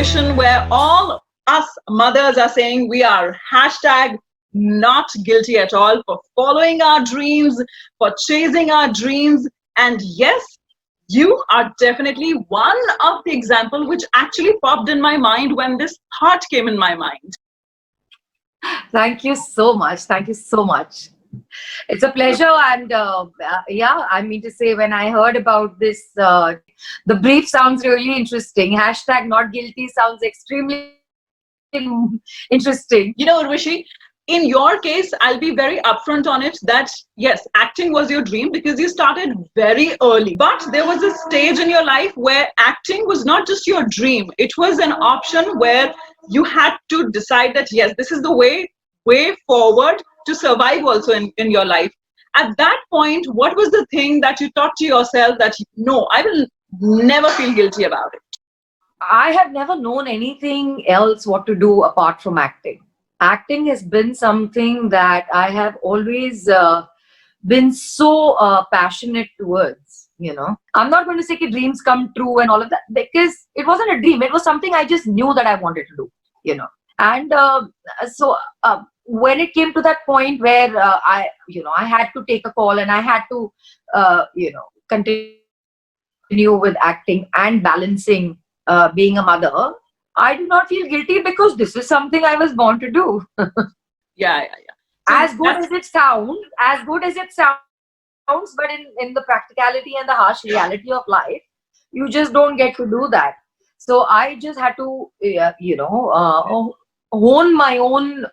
situation where all us mothers are saying we are hashtag not guilty at all for following our dreams, for chasing our dreams. And yes, you are definitely one of the example which actually popped in my mind when this thought came in my mind. Thank you so much. Thank you so much. It's a pleasure. And yeah, I mean to say, when I heard about this, the brief sounds really interesting. Hashtag not guilty sounds extremely interesting. You know, Urvashi, in your case, I'll be very upfront on it that yes, acting was your dream because you started very early. But there was a stage in your life where acting was not just your dream. It was an option where you had to decide that yes, this is the way forward to survive also in your life. At that point, what was the thing that you thought to yourself that no, I will never feel guilty about it? I have never known anything else what to do apart from acting. Acting has been something that I have always been so passionate towards, you know. I'm not going to say dreams come true and all of that, because it wasn't a dream. It was something I just knew that I wanted to do, you know. And so when it came to that point where I had to take a call and I had to, continue with acting and balancing being a mother, I do not feel guilty because this is something I was born to do. Yeah. So as good as it sounds, but in the practicality and the harsh reality of life, you just don't get to do that. So I just had to, hone my own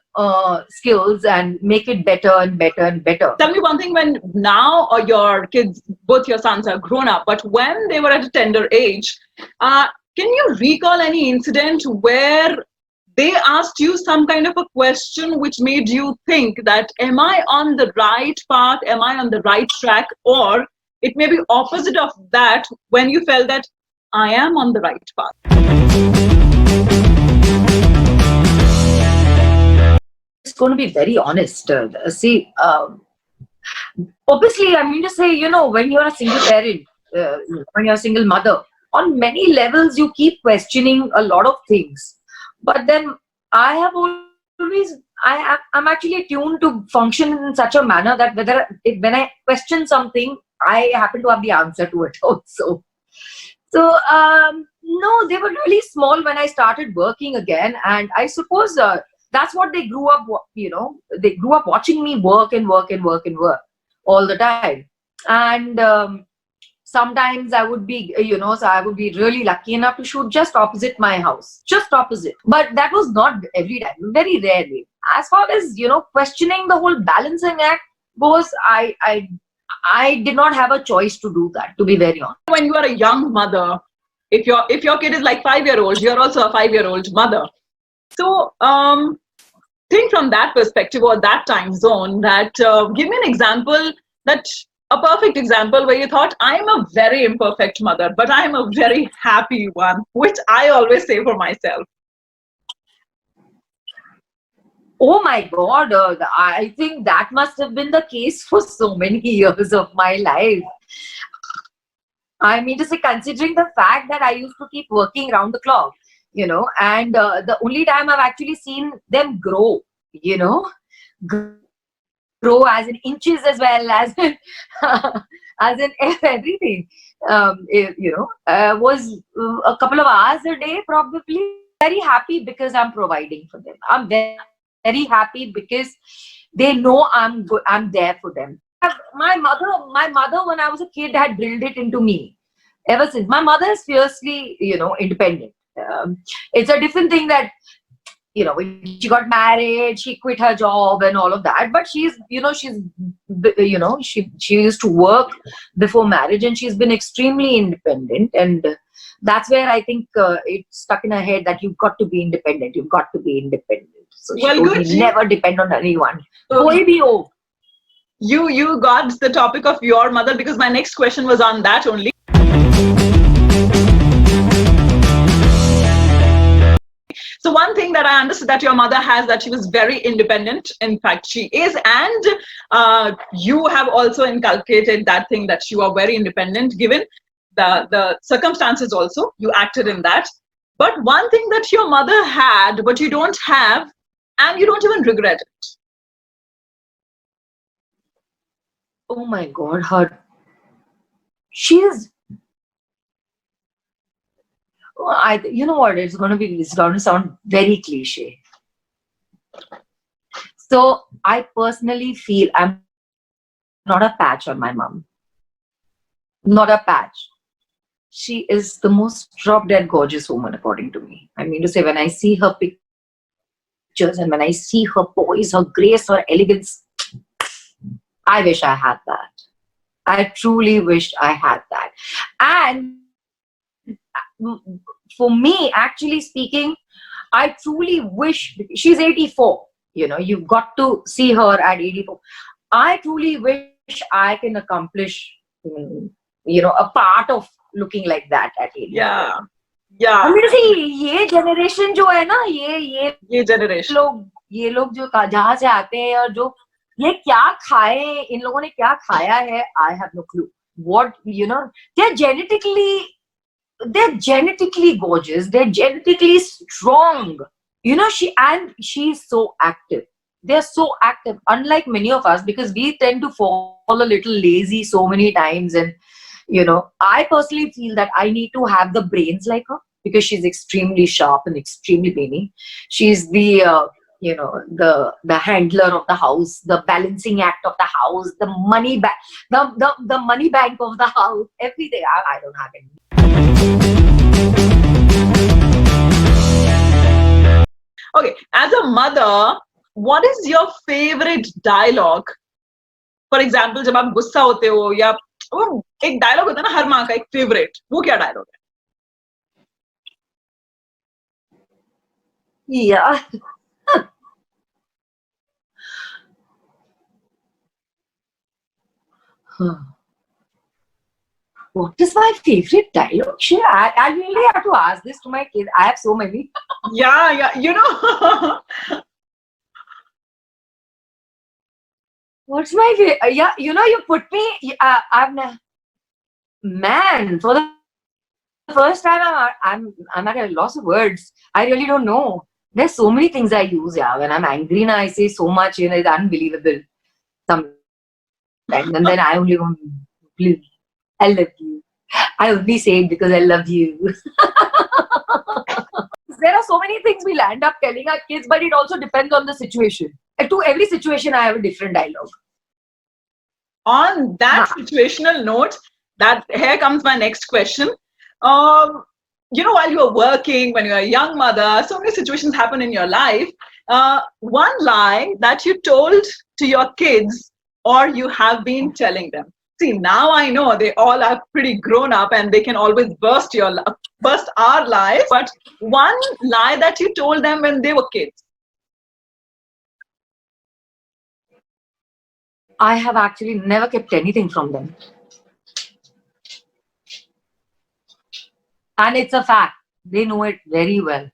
skills and make it better and better and better. Tell me one thing, when now or your kids, both your sons are grown up, but when they were at a tender age, can you recall any incident where they asked you some kind of a question which made you think that am I on the right path, am I on the right track, or it may be opposite of that when you felt that I am on the right path? It's going to be very honest. Obviously, I mean to say, you know, when you're a single parent, when you're a single mother, on many levels, you keep questioning a lot of things. But then I have always, I'm actually tuned to function in such a manner that when I question something, I happen to have the answer to it also. So, no, they were really small when I started working again. And I suppose that's what they grew up, you know, they grew up watching me work and work and work and work all the time. And sometimes I would be, so I would be really lucky enough to shoot just opposite my house, just opposite. But that was not every time, very rarely. As far as, questioning the whole balancing act goes, I did not have a choice to do that, to be very honest. When you are a young mother, if your kid is like 5-year-old, you're also a 5-year-old mother. So think from that perspective or that time zone that give me an example, that a perfect example where you thought, I'm a very imperfect mother, but I'm a very happy one, which I always say for myself. Oh my God, I think that must have been the case for so many years of my life. I mean to say, considering the fact that I used to keep working round the clock, and the only time I've actually seen them grow, grow as in inches as well as in, as in everything, was a couple of hours a day probably. Very happy because I'm providing for them. I'm very, very happy because they know I'm there for them. My mother, when I was a kid, had drilled it into me. Ever since, my mother is fiercely, independent. It's a different thing that, when she got married, she quit her job and all of that. But she used to work before marriage, and she's been extremely independent. And that's where I think it stuck in her head that you've got to be independent. You've got to be independent. So she would never depend on anyone. So you got the topic of your mother, because my next question was on that only. So one thing that I understood that your mother has, that she was very independent. In fact, she is. And you have also inculcated that thing, that you are very independent, given the circumstances also. You acted in that. But one thing that your mother had, but you don't have, and you don't even regret it. Oh my God, her. She's. You know what? It's going to sound very cliche. So I personally feel I'm not a patch on my mom. Not a patch. She is the most drop dead gorgeous woman, according to me. I mean to say, when I see her pictures and when I see her poise, her grace, her elegance, I wish I had that. I truly wish I had that. And for me, actually speaking, I truly wish, she's 84. You know, you've got to see her at 84. I truly wish I can accomplish, a part of looking like that at 84. Yeah. Yeah. I mean, see, ये generation जो है ना, ये generation ये लोग जो जहाँ से आते हैं और जो ये क्या खाए, इन लोगों ने क्या खाया है, I have no clue. What, they're genetically gorgeous, they're genetically strong. She's so active. They're so active, unlike many of us, because we tend to fall a little lazy so many times. And I personally feel that I need to have the brains like her, because she's extremely sharp and extremely brainy. She's the the handler of the house, the balancing act of the house, the money bank, the money bank of the house, everything. I don't have any. Okay, as a mother, what is your favorite dialogue? For example, जब आप गुस्सा होते हो या वो एक dialogue होता है ना हर माँ का एक फेवरेट, वो क्या डायलॉग है? Yeah. What is my favorite dialogue? Shit, I really have to ask this to my kids. I have so many. Yeah. What's my favorite? Yeah, you put me. Man, for the first time, I'm at a loss of words. I really don't know. There's so many things I use. Yeah, when I'm angry, now I say so much. It's unbelievable. Sometimes, and then I only go, please, I love you. I only say it because I love you. There are so many things we'll end up telling our kids, but it also depends on the situation. And to every situation, I have a different dialogue. On that situational note, here comes my next question. While you're working, when you're a young mother, so many situations happen in your life. One lie that you told to your kids or you have been telling them. See, now I know they all are pretty grown up and they can always burst our lies. But one lie that you told them when they were kids. I have actually never kept anything from them. And it's a fact. They know it very well.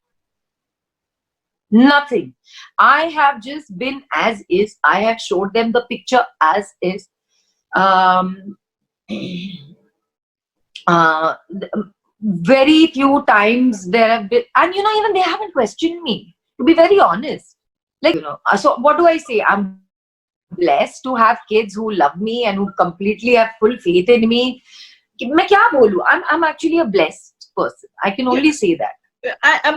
Nothing. I have just been as is. I have showed them the picture as is. Very few times there have been, and even they haven't questioned me, to be very honest. Like, so what do I say? I'm blessed to have kids who love me and who completely have full faith in me. मैं क्या बोलूं? I'm actually a blessed person. I can only say that.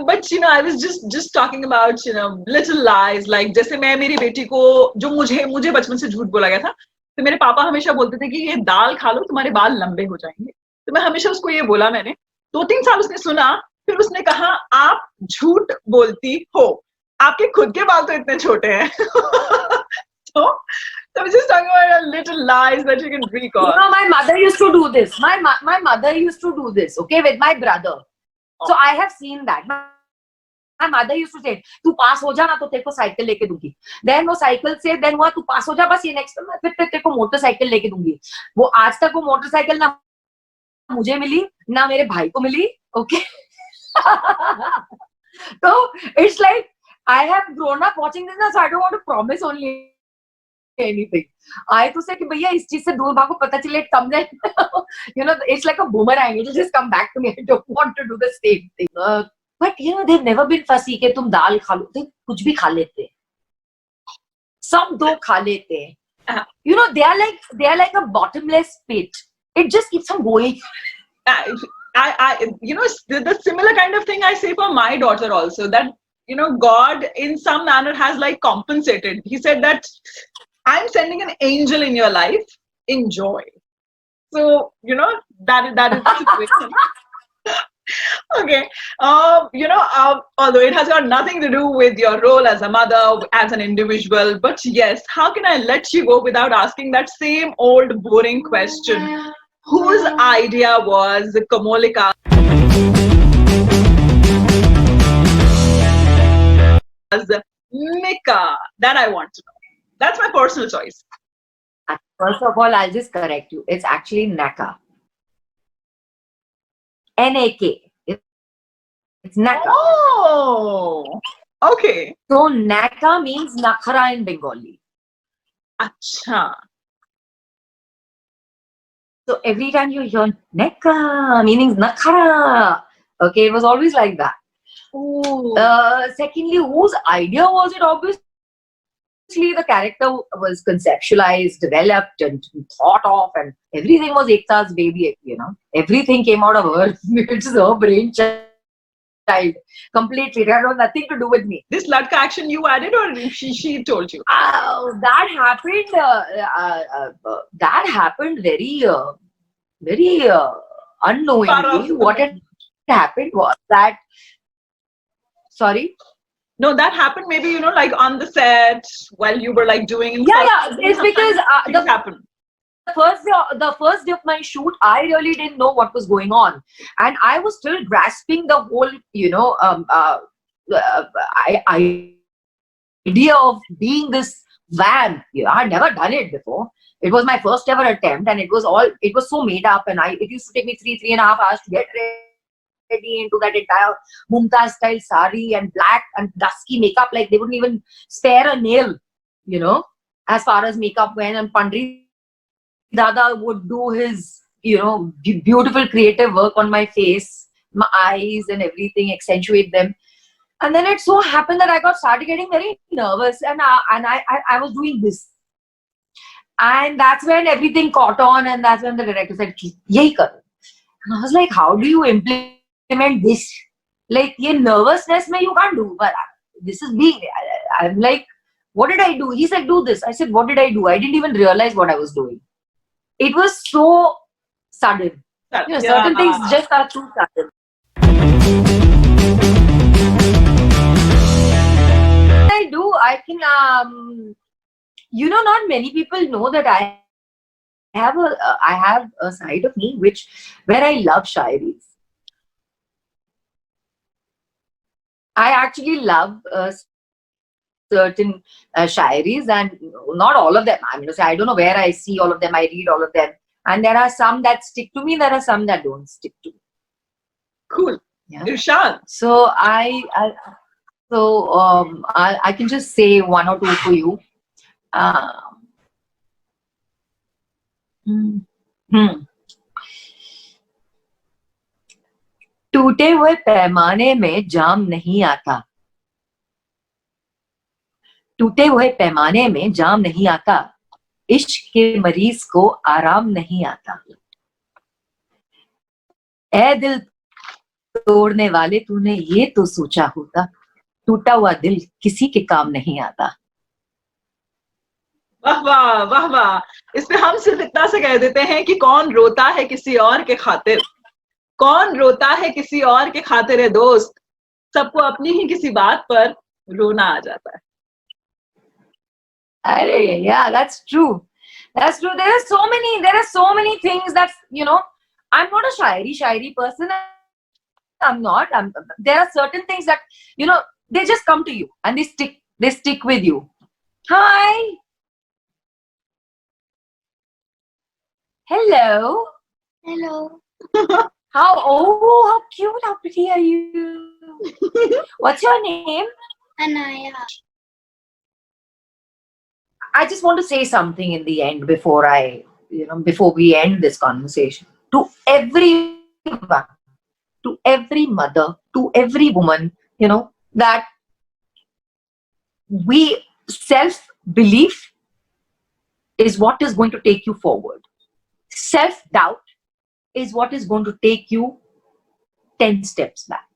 But I was just talking about little lies, like जैसे मैं मेरी बेटी को जो मुझे बचपन से झूठ बोला गया था, तो मेरे पापा हमेशा बोलते थे कि ये दाल खा लो तुम्हारे बाल लंबे हो जाएंगे, तो मैं हमेशा उसको ये बोला, मैंने 2-3 साल उसने सुना, फिर उसने कहा आप झूठ बोलती हो, आपके खुद के बाल तो इतने छोटे हैं. So I was just talking about little lies that you can recall. My mother used to do this. My mother used to do this, okay, with my brother. So I have seen that. My mother used to say, "तू पास हो जा ना तो तेरे को cycle लेके दूंगी." Then वो साइकिल से then हुआ तू पास हो जा बस ये next time फिर तेरे को मोटरसाइकिल लेके दूंगी. वो आज तक वो मोटरसाइकिल ना मुझे मिली ना मेरे भाई को मिली, okay. So it's like I have grown up watching this, so I don't want to promise only anything. I to say कि भैया इस चीज से दूर भागो, पता चले it comes and it's like a boomerang, it'll just come back to me. I don't want to do the same thing. but they've never been fussy कि तुम दाल खा लो, they कुछ भी खा लेते, सब दो खा लेते. They are like a bottomless pit. It just keeps on going. The similar kind of thing I say for my daughter also, that God in some manner has like compensated. He said that I'm sending an angel in your life, enjoy. So that is the situation. Okay. Although it has got nothing to do with your role as a mother, as an individual, but yes, how can I let you go without asking that same old boring question? Whose idea was Kamolika? Was Mika? That I want to know. That's my personal choice. First of all, I'll just correct you. It's actually Naka. N-A-K. It's Naka. Oh, okay. So Naka means Nakhara in Bengali. Acha. So every time you hear Naka, meaning Nakhara. Okay, it was always like that. Ooh. Secondly, whose idea was it? Obviously, the character was conceptualized, developed, and thought of, and everything was Ekta's baby. Everything came out of her. It's her brainchild. Completely. It had nothing to do with me. This Ladka action you added, or she told you? That happened. That happened very, very unknowingly. What had happened was that. Sorry. No, that happened maybe like on the set while you were like doing. Yeah. It's because things happened. The first day of my shoot, I really didn't know what was going on, and I was still grasping the whole, idea of being this vamp. I had never done it before. It was my first ever attempt, and it was so made up, and it used to take me 3.5 hours to get ready into that entire Mumtaz style sari and black and dusky makeup. Like they wouldn't even spare a nail, as far as makeup went. And Pandri Dada would do his, beautiful creative work on my face, my eyes and everything, accentuate them. And then it so happened that I started getting very nervous, and I was doing this. And that's when everything caught on, and that's when the director said, Yehi karo. And I was like, how do you implement this? Like, ye nervousness mein you can't do, but this is being, I'm like, what did I do? He said, do this. I said, what did I do? I didn't even realize what I was doing. It was so sudden. Certain things just are too sudden. I can, not many people know that I have a side of me where I love shairis. I actually love certain shairis, and not all of them. I don't know where I see all of them. I read all of them, and there are some that stick to me. There are some that don't stick to me. Cool. Yeah. Irshad. So I can just say one or two for you. टूटे हुए पैमाने में जाम नहीं आता. टूटे हुए पैमाने में जाम नहीं आता. इश्क के मरीज को आराम नहीं आता. ऐ दिल तोड़ने वाले तूने ये तो सोचा होता. टूटा हुआ दिल किसी के काम नहीं आता. वाह वाह वाह वाह. इसमें हम सिर्फ इतना से कह देते हैं कि कौन रोता है किसी और के खातिर, कौन रोता है किसी और के खातिर है दोस्त, सबको अपनी ही किसी बात पर रोना आ जाता है. अरे, yeah, that's true. That's true. There are so many things that, I'm not a shairi person. I'm not. There are certain things that, they just come to you and they stick with you. Hi. Hello. Hello. How cute, how pretty are you? What's your name? Anaya. I just want to say something in the end before before we end this conversation. To everyone, to every mother, to every woman, that self-belief is what is going to take you forward. Self-doubt is what is going to take you 10 steps back.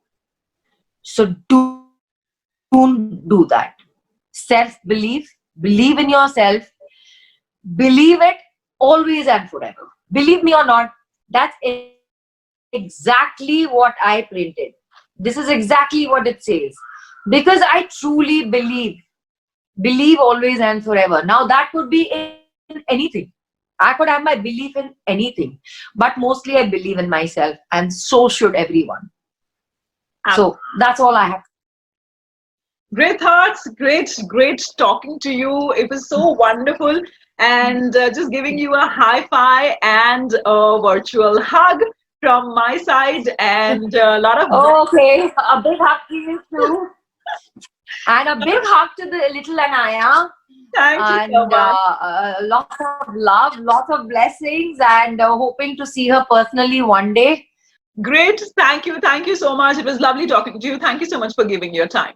So don't do that. Self-belief, believe in yourself, believe it always and forever. Believe me or not, that's exactly what I printed. This is exactly what it says. Because I truly believe always and forever. Now that could be in anything. I could have my belief in anything, but mostly I believe in myself, and so should everyone. So that's all I have. Great thoughts, great talking to you. It was so wonderful, and just giving you a high five and a virtual hug from my side, and a lot of okay, a big hug to you too, and a big hug to the little Anaya. Thank you so much. Lots of love, lots of blessings, and hoping to see her personally one day. Great, thank you so much. It was lovely talking to you. Thank you so much for giving your time.